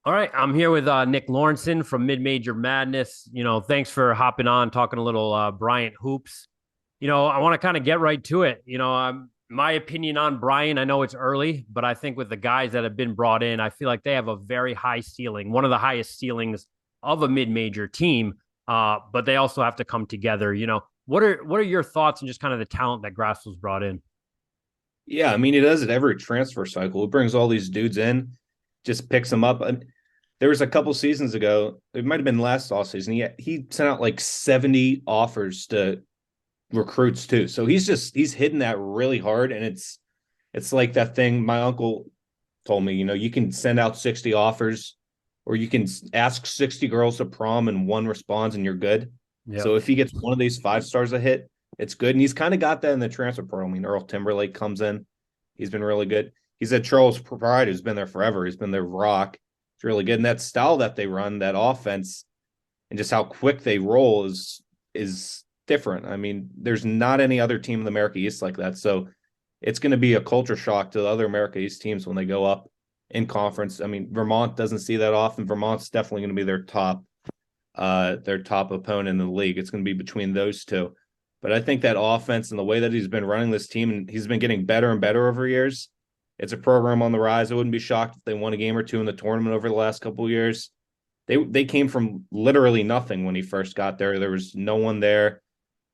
All right, I'm here with Nick Lawrenson from Mid Major Madness. Thanks for hopping on, talking a little Bryant hoops. I want to kind of get right to it. My opinion on Bryant, I know it's early, but I think with the guys that have been brought in, I feel like they have a very high ceiling, one of the highest ceilings of a mid major team. But they also have to come together. What are your thoughts on just kind of the talent that Grassl's brought in? Yeah, I mean, he does it every transfer cycle. He brings all these dudes in, just picks them up. And there was a couple seasons ago, it might have been last offseason. He sent out like 70 offers to recruits too. So he's hitting that really hard. And it's like that thing my uncle told me, you can send out 60 offers or you can ask 60 girls to prom and one responds and you're good. Yep. So if he gets one of these 5 stars a hit, it's good. And he's kind of got that in the transfer portal. I mean, Earl Timberlake comes in. He's been really good. He's at Charles Pride, who's been there forever. He's been their rock. It's really good. And that style that they run, that offense, and just how quick they roll is different. I mean, there's not any other team in the America East like that. So it's going to be a culture shock to the other America East teams when they go up in conference. I mean, Vermont doesn't see that often. Vermont's definitely going to be their top opponent in the league. It's going to be between those two. But I think that offense and the way that he's been running this team, and he's been getting better and better over years. It's a program on the rise. I wouldn't be shocked if they won a game or two in the tournament over the last couple of years. They came from literally nothing when he first got there. There was no one there.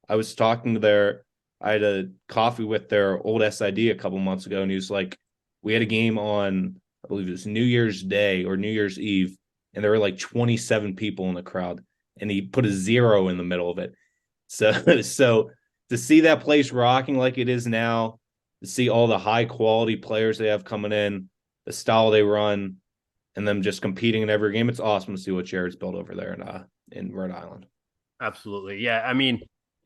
I was talking to I had a coffee with their old SID a couple months ago, and he was like, we had a game on, I believe it was New Year's Day or New Year's Eve, and there were like 27 people in the crowd, and he put a zero in the middle of it. So to see that place rocking like it is now, to see all the high quality players they have coming in, the style they run, and them just competing in every game, it's awesome to see what Jared's built over there in Rhode Island. Absolutely. Yeah. I mean,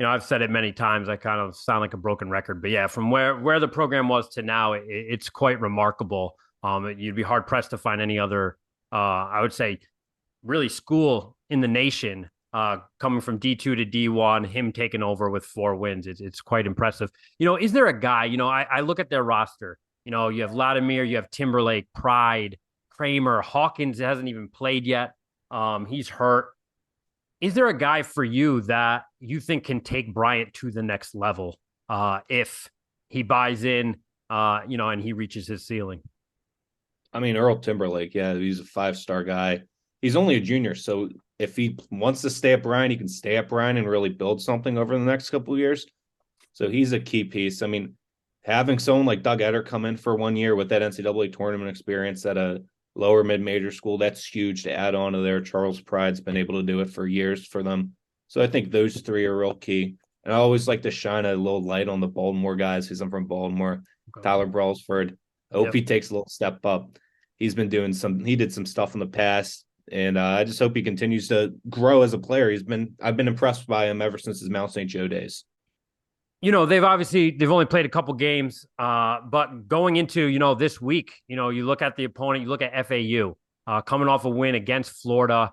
I've said it many times. I kind of sound like a broken record, but yeah, from where the program was to now, it's quite remarkable. You'd be hard pressed to find any other, I would say, really school in the nation, coming from D2 to D1, him taking over with 4 wins. It's quite impressive. Is there a guy? I look at their roster. You have Latimer, you have Timberlake, Pride, Kramer, Hawkins hasn't even played yet. He's hurt. Is there a guy for you that you think can take Bryant to the next level if he buys in, and he reaches his ceiling? I mean, Earl Timberlake, yeah, he's a 5 star guy. He's only a junior, so if he wants to stay at Bryan, he can stay at Bryan and really build something over the next couple of years. So he's a key piece. I mean, having someone like Doug Eder come in for 1 year with that NCAA tournament experience at a lower mid-major school, that's huge to add on to there. Charles Pride's been able to do it for years for them. So I think those three are real key. And I always like to shine a little light on the Baltimore guys because I'm from Baltimore. Okay. Tyler Brailsford. I hope Yep. he takes a little step up. He did some stuff in the past. And I just hope he continues to grow as a player. I've been impressed by him ever since his Mount St. Joe days. They've only played a couple games, but going into this week, you look at the opponent, you look at FAU, coming off a win against Florida,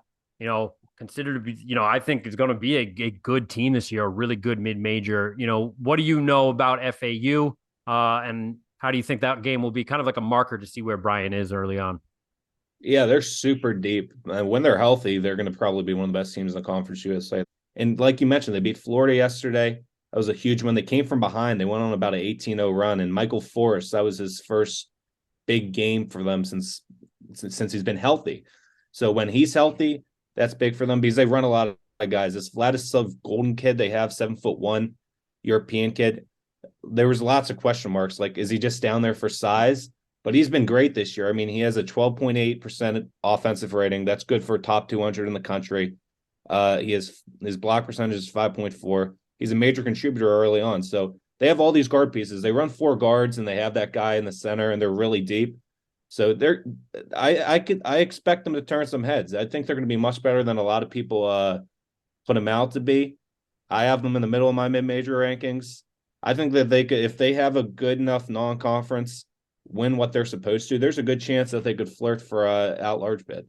considered to be, I think is going to be a good team this year, a really good mid-major. What do you know about FAU, and how do you think that game will be kind of like a marker to see where Brian is early on? Yeah, they're super deep. When they're healthy, they're going to probably be one of the best teams in the Conference USA. And like you mentioned, they beat Florida yesterday. That was a huge one. They came from behind. They went on about an 18-0 run. And Michael Forrest, that was his first big game for them since he's been healthy. So when he's healthy, that's big for them because they run a lot of guys. This Vladislav Golden kid they have, 7'1" European kid. There was lots of question marks. Like, is he just down there for size? But he's been great this year. I mean, he has a 12.8% offensive rating. That's good for top 200 in the country. His block percentage is 5.4. He's a major contributor early on. So they have all these guard pieces. They run 4 guards and they have that guy in the center and they're really deep. So I expect them to turn some heads. I think they're going to be much better than a lot of people put them out to be. I have them in the middle of my mid-major rankings. I think that they could, if they have a good enough non-conference, win what they're supposed to, there's a good chance that they could flirt for a at-large bid.